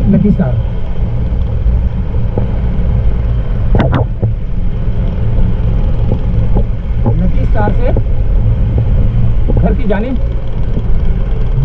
Lucky star. Lucky star से घर की जानिब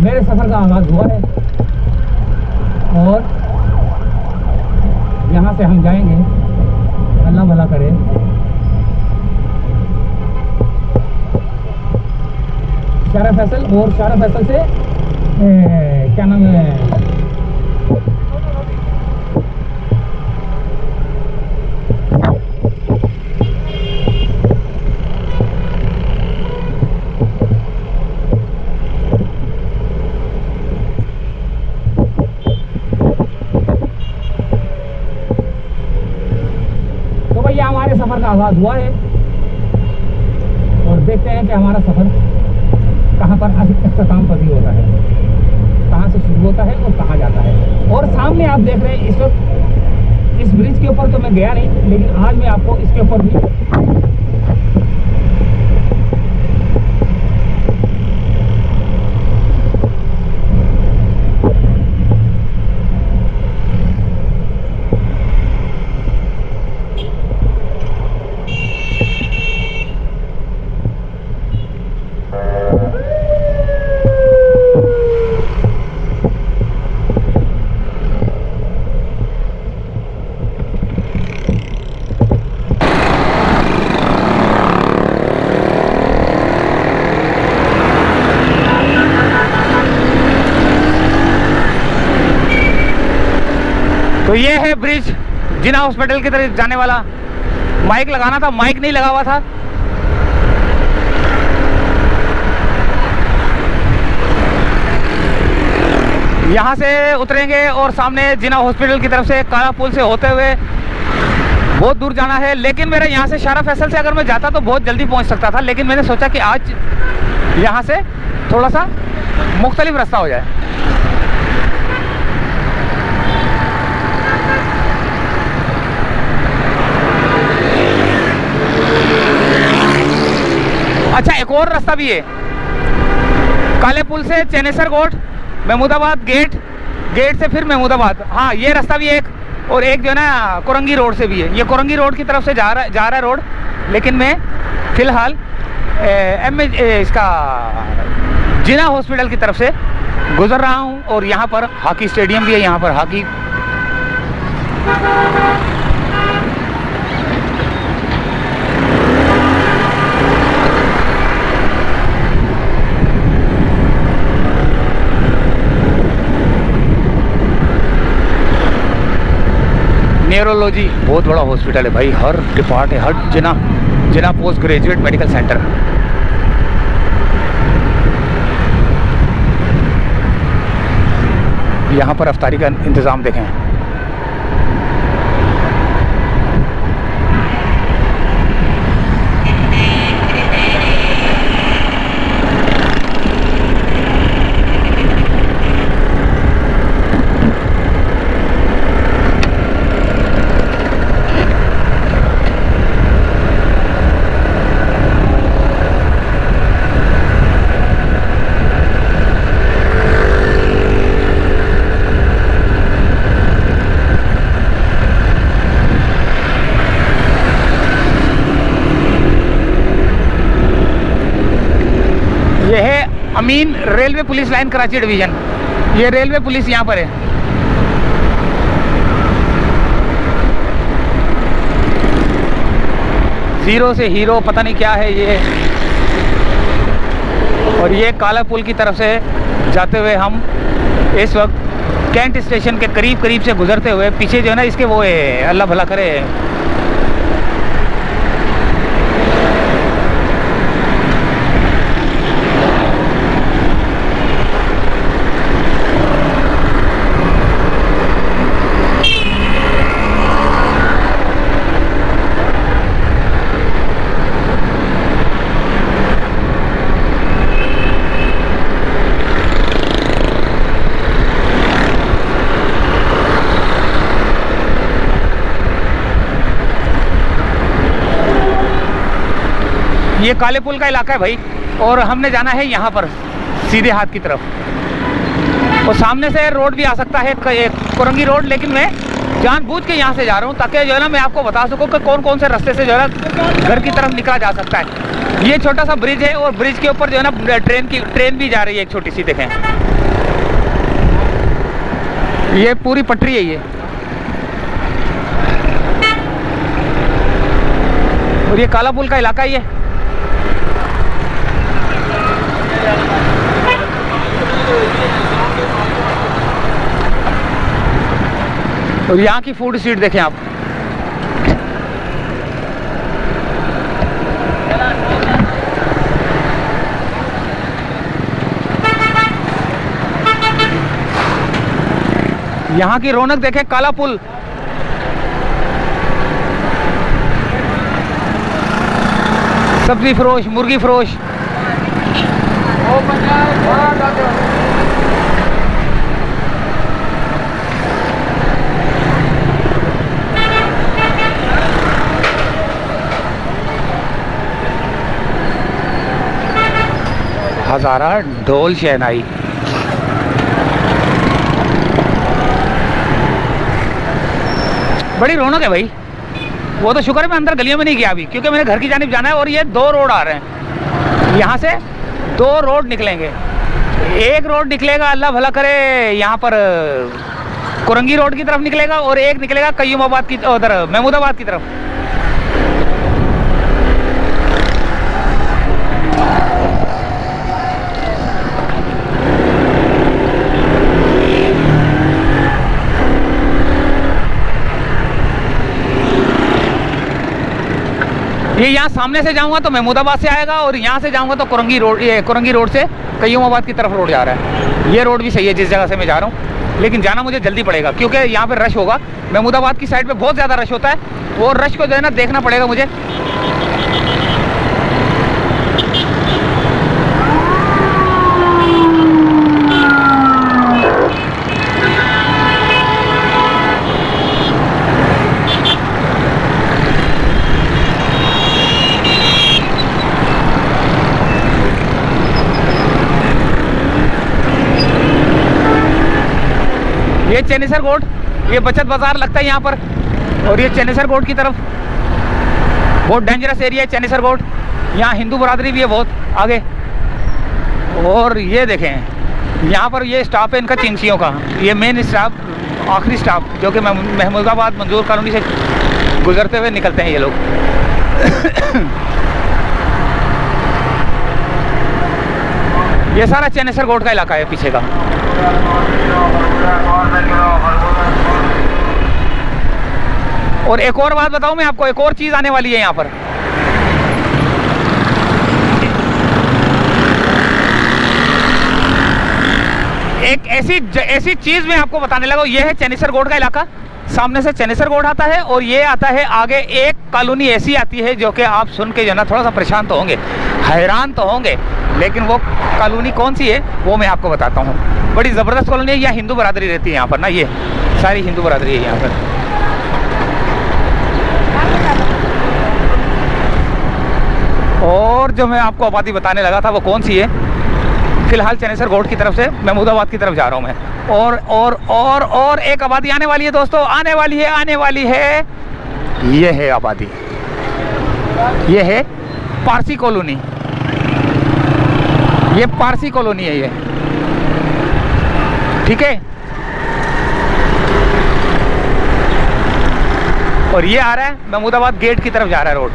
मेरे सफ़र का आगाज़ हुआ है और यहाँ से हम जाएंगे, अल्लाह भला करे, शारा फैसल, और शारा फैसल से क्या नाम है, तो भैया हमारे सफ़र का आगाज़ हुआ है और देखते हैं कि हमारा सफ़र कहाँ पर अख्ताम पज़ीर होता है, कहाँ से शुरू होता है और कहाँ जाता है। और सामने आप देख रहे हैं इस वक्त, इस ब्रिज के ऊपर तो मैं गया नहीं, लेकिन आज मैं आपको इसके ऊपर भी तो ये है ब्रिज जिना हॉस्पिटल की तरफ जाने वाला। माइक लगाना था, माइक नहीं लगा हुआ था। यहाँ से उतरेंगे और सामने जिना हॉस्पिटल की तरफ से काला पुल से होते हुए बहुत दूर जाना है। लेकिन मेरा यहाँ से शारा फैसल से अगर मैं जाता तो बहुत जल्दी पहुँच सकता था, लेकिन मैंने सोचा कि आज यहाँ से थोड़ा सा मुख्तलिफ रास्ता हो जाए। अच्छा, एक और रास्ता भी है, काले पुल से चेनेसर कोट, महमूदाबाद गेट, गेट से फिर महमूदाबाद। हाँ, ये रास्ता भी एक, और एक जो है ना कोरंगी रोड से भी है। ये कोरंगी रोड की तरफ से जा रहा है रोड, लेकिन मैं फ़िलहाल इसका जिना हॉस्पिटल की तरफ से गुजर रहा हूँ। और यहाँ पर हॉकी स्टेडियम भी है, यहाँ पर हॉकी न्यूरोलॉजी बहुत बड़ा हॉस्पिटल है भाई, हर डिपार्ट है, हर Jinnah post graduate medical centre. यहाँ पर अफ्तारी का इंतज़ाम देखें। अमीन railway police line Karachi division, ये रेलवे पुलिस यहाँ पर है। ज़ीरो से हीरो पता नहीं क्या है ये। और ये काला पुल की तरफ से जाते हुए हम इस वक्त कैंट स्टेशन के करीब से गुजरते हुए, पीछे जो है ना इसके वो है, अल्लाह भला करे, ये काले पुल का इलाका है भाई। और हमने जाना है यहाँ पर सीधे हाथ की तरफ। और सामने से रोड भी आ सकता है, कोरंगी रोड, लेकिन मैं जानबूझ के यहाँ से जा रहा हूँ ताकि जो है ना मैं आपको बता सकूँ कि कौन कौन से रास्ते से जो है ना घर की तरफ निकला जा सकता है। ये छोटा सा ब्रिज है और ब्रिज के ऊपर जो है ना ट्रेन भी जा रही है, एक छोटी सी, देखें ये पूरी पटरी है ये। और ये काला पुल का इलाका ही है। और यहाँ की फूड स्ट्रीट देखें आप। यहाँ की रौनक देखें, काला पुल। सब्जी फरोश, मुर्गी फरोश। हजारा ढोल शहनाई। बड़ी रौनक है भाई। वो तो शुक्र है मैं अंदर गलियों में नहीं गया अभी, क्योंकि मेरे घर की जानिब जाना है। और ये 2 रोड आ रहे हैं, यहाँ से 2 रोड निकलेंगे। एक रोड निकलेगा, अल्लाह भला करे, यहाँ पर कोरंगी रोड की तरफ निकलेगा, और एक निकलेगा कयूमाबाद की, उधर महमूदाबाद की तरफ। ये यहाँ सामने से जाऊंगा तो महमूदाबाद से आएगा, और यहाँ से जाऊंगा तो कोरंगी रोड से कयूमाबाद की तरफ रोड जा रहा है। ये रोड भी सही है जिस जगह से मैं जा रहा हूँ, लेकिन जाना मुझे जल्दी पड़ेगा क्योंकि यहाँ पे रश होगा। महमूदाबाद की साइड पे बहुत ज़्यादा रश होता है, वो रश को जो है ना देखना पड़ेगा मुझे। ये चेनेसर कोट, ये बचत बाजार लगता है यहाँ पर, और ये चेनेसर कोट की तरफ बहुत डेंजरस एरिया है चेनेसर कोट। यहाँ हिंदू बरादरी भी है बहुत आगे। और ये देखें यहाँ पर ये स्टॉप है इनका चिंचियों का, ये मेन स्टॉप, आखिरी स्टॉप, जो कि महमूदाबाद मंजूर कॉलोनी से गुजरते हुए निकलते हैं ये लोग। ये सारा चेनेसर कोट का इलाका है पीछे का। और एक और बात बताऊं मैं आपको, एक और चीज आने वाली है यहाँ पर। एक ऐसी चीज मैं आपको बताने लगा। ये है चेनेसर कोट का इलाका, सामने से चेनेसर कोट आता है, और ये आता है आगे एक कॉलोनी ऐसी आती है जो कि आप सुन के जो ना थोड़ा सा परेशान तो होंगे, हैरान तो होंगे, लेकिन वो कॉलोनी कौन सी है वो मैं आपको बताता हूँ। बड़ी ज़बरदस्त कॉलोनी है, यहाँ हिंदू बरादरी रहती है यहाँ पर ना, ये सारी हिंदू बरादरी है यहाँ पर। और जो मैं आपको आबादी बताने लगा था वो कौन सी है, फिलहाल चेनेसर कोट की तरफ से महमूदाबाद की तरफ जा रहा हूँ मैं। और एक आबादी आने वाली है दोस्तों, आने वाली है। ये है आबादी, ये है पारसी कॉलोनी। ये पारसी कॉलोनी है ये, ठीक है। और ये आ रहा है महमूदाबाद गेट की तरफ जा रहा है रोड।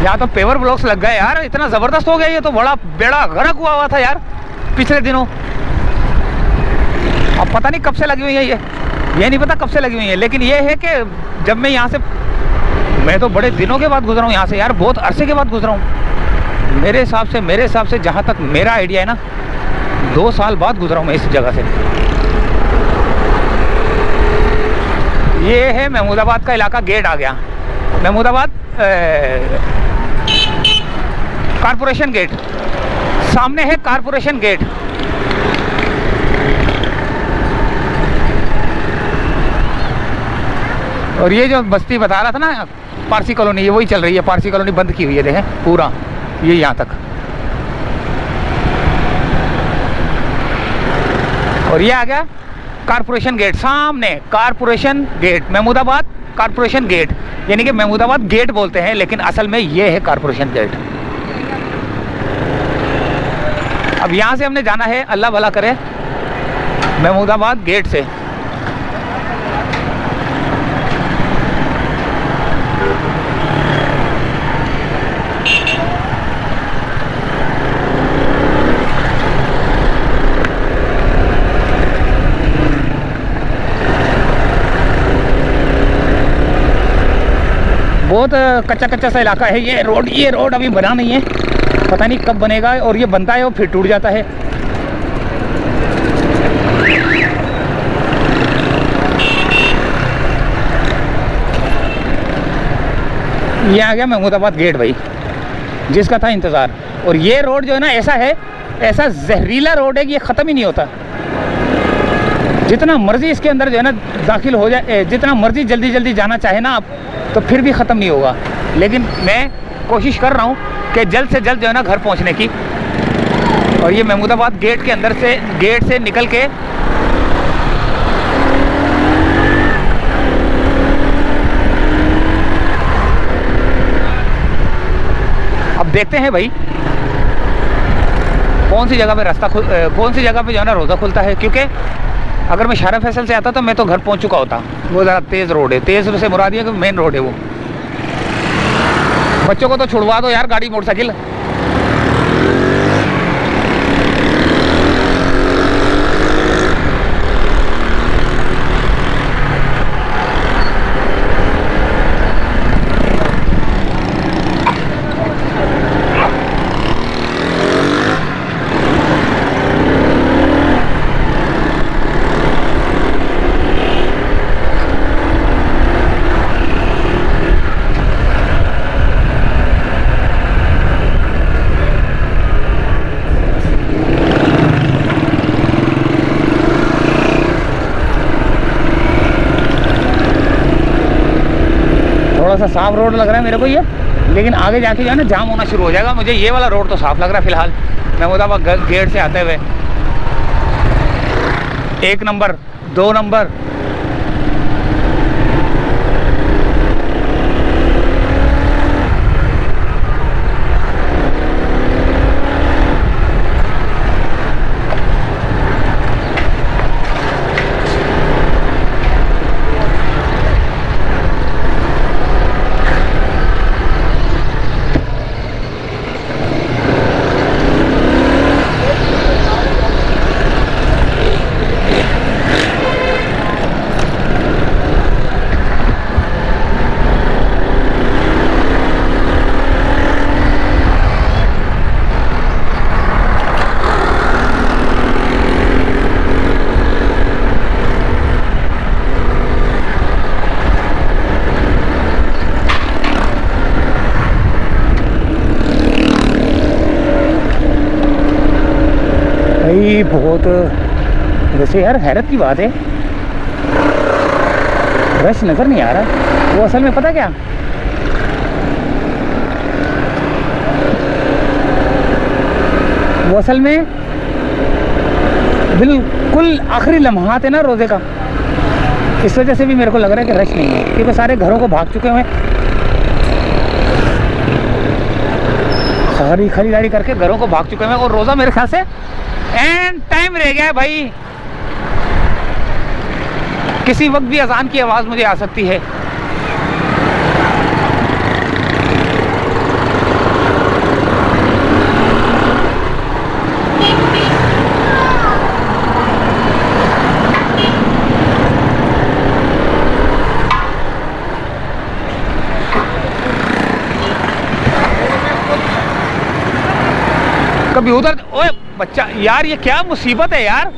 यहाँ तो पेवर ब्लॉक्स लग गए यार, इतना जबरदस्त हो गया। ये तो बड़ा बेड़ा गर्क हुआ था यार पिछले दिनों। अब पता नहीं कब से लगी हुई है ये नहीं पता कब से लगी हुई है, लेकिन ये है कि जब मैं यहाँ से, मैं तो बड़े दिनों के बाद गुजरा हूँ यहाँ से यार, बहुत अरसे के बाद गुजरा हूँ। मेरे हिसाब से जहाँ तक मेरा आइडिया है ना, 2 साल बाद गुजरा हूँ मैं इस जगह से। ये है महमूदाबाद का इलाका, गेट आ गया महमूदाबाद कारपोरेशन गेट, सामने है कारपोरेशन गेट। और ये जो बस्ती बता रहा था ना पारसी कॉलोनी, ये वही चल रही है। पारसी कॉलोनी बंद की हुई है, देखें पूरा ये यहाँ तक। और ये आ गया कारपोरेशन गेट सामने, corporation gate Mahmudabad corporation gate, यानी कि महमूदाबाद गेट बोलते हैं लेकिन असल में ये है कारपोरेशन गेट। अब यहाँ से हमने जाना है, अल्लाह भला करे, महमूदाबाद गेट से। बहुत कच्चा कच्चा सा इलाका है ये रोड अभी बना नहीं है, पता नहीं कब बनेगा। और ये बनता है और फिर टूट जाता है। ये आ गया महमूदाबाद गेट भाई, जिसका था इंतज़ार। और ये रोड जो है ना ऐसा जहरीला रोड है कि ये ख़त्म ही नहीं होता। जितना मर्जी इसके अंदर जो है ना दाखिल हो जाए, जितना मर्जी जल्दी जल्दी जाना चाहे ना आप, तो फिर भी ख़त्म नहीं होगा। लेकिन मैं कोशिश कर रहा हूँ कि जल्द से जल्द जो है ना घर पहुँचने की। और ये महमूदाबाद गेट के अंदर से, गेट से निकल के अब देखते हैं भाई कौन सी जगह पे कौन सी जगह पे जो है ना रोज़ा खुलता है। क्योंकि अगर मैं शारा फैसल से आता तो मैं तो घर पहुंच चुका होता। वो ज़रा तेज़ रोड है, तेज़ से मुराद है कि मेन रोड है वो। बच्चों को तो छुड़वा दो यार गाड़ी मोटरसाइकिल। थोड़ा सा साफ रोड लग रहा है मेरे को ये, लेकिन आगे जाके जो है ना जाम होना शुरू हो जाएगा। मुझे ये वाला रोड तो साफ लग रहा है फिलहाल, महमूदाबाद गेट से आते हुए। 1 नंबर 2 नंबर भाई बहुत, वैसे यार हैरत की बात है, रश नज़र नहीं आ रहा। वो असल में पता क्या, वो असल में बिल्कुल आखिरी लम्हात है ना रोज़े का, इस वजह से भी मेरे को लग रहा है कि रश नहीं है, क्योंकि सारे घरों को भाग चुके हुए हैं। सारी खरीदारी करके घरों को भाग चुके हैं और रोज़ा मेरे ख्याल से एंड टाइम रह गया है भाई। किसी वक्त भी अजान की आवाज़ मुझे आ सकती है। कभी उधर, ओए बच्चा यार, ये क्या मुसीबत है यार।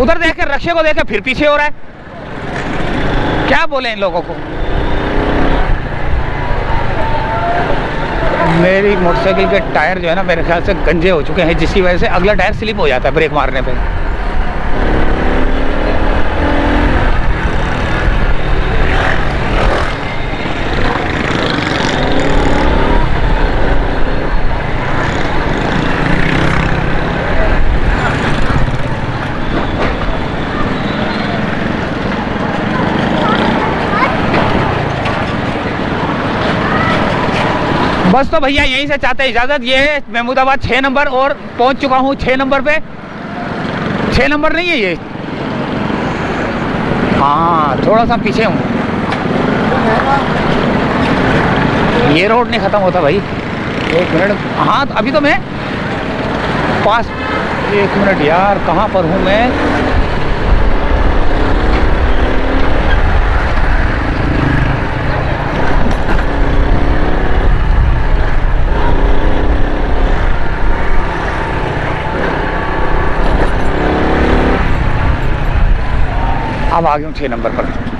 उधर देख के, रक्षे को देख के फिर पीछे हो रहा है। क्या बोले इन लोगों को। मेरी मोटरसाइकिल के टायर जो है ना मेरे ख्याल से गंजे हो चुके हैं, जिसकी वजह से अगला टायर स्लिप हो जाता है ब्रेक मारने पे। बस तो भैया यहीं से चाहते इजाज़त। ये महमूदाबाद 6 नंबर और पहुंच चुका हूँ 6 नंबर पे। 6 नंबर नहीं है ये, हाँ थोड़ा सा पीछे हूँ। ये रोड नहीं ख़त्म होता भाई। 1 मिनट, हाँ तो अभी तो मैं पास। 1 मिनट यार, कहाँ पर हूँ मैं? अब आ गया हूँ 6 नंबर पर।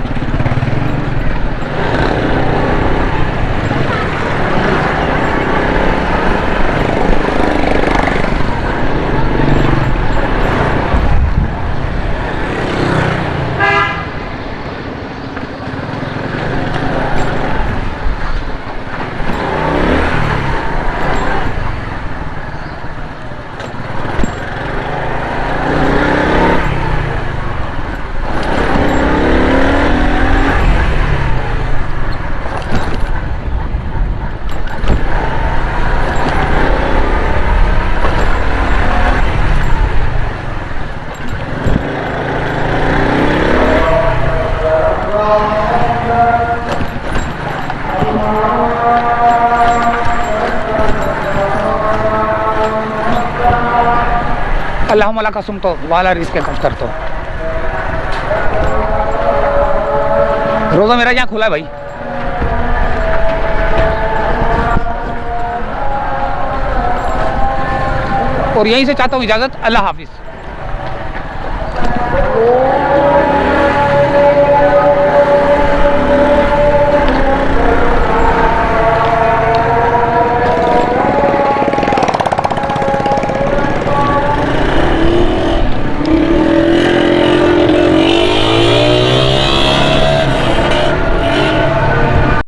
अल्लाहुम्मा कसम तो वाला रिस्क कर तो रोज़ा मेरा यहाँ खुला है भाई। और यहीं से चाहता हूँ इजाज़त। अल्लाह हाफिज़।